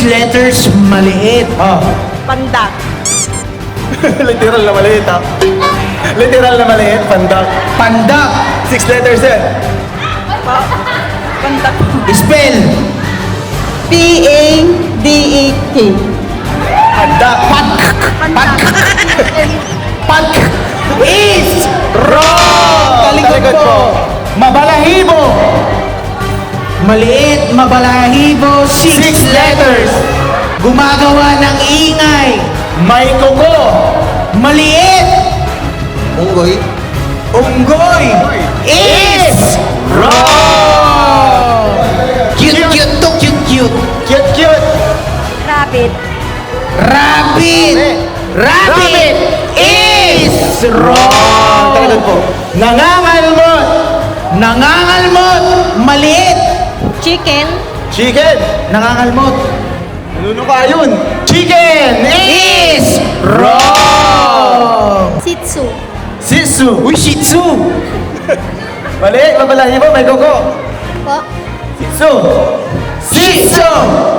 letters, maliit. Oh. Pandak. Literal na maliit, ha? Literal na maliit, pandak. Pandak. 6 letters yan. Pandak. Spell. P-A-D-E-K. Pandak. Pandak. Pak is wrong. Talikod po. Mabalahibo. Maliit, mabalahibo, 6 letters. Gumagawa ng ingay. May kuko. Maliit. Unggoy. Unggoy is wrong. Cute, cute to cute, cute. Cute, cute. Rabbit. Rabbit. Rabbit is wrong. Talikod po. Nangangalmot. Nangangalmot. Maliit. Chicken. Chicken. Nangangalmot. Ano ka yun? Chicken Is wrong. Shih Tzu. Sisu. Uy, Shih Tzu. Mali, mabalahi mo, may kuko. Po. Sisu. Shih Tzu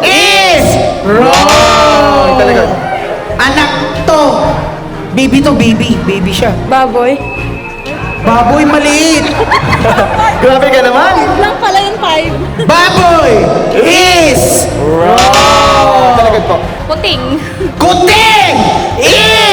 is wrong. Talikod. Anak to. Baby to, baby. Baby siya. Baboy. Baboy maliit. Grabe ka naman. Lang pala yung 5. Baboy is Talikod po. Puting. kuting is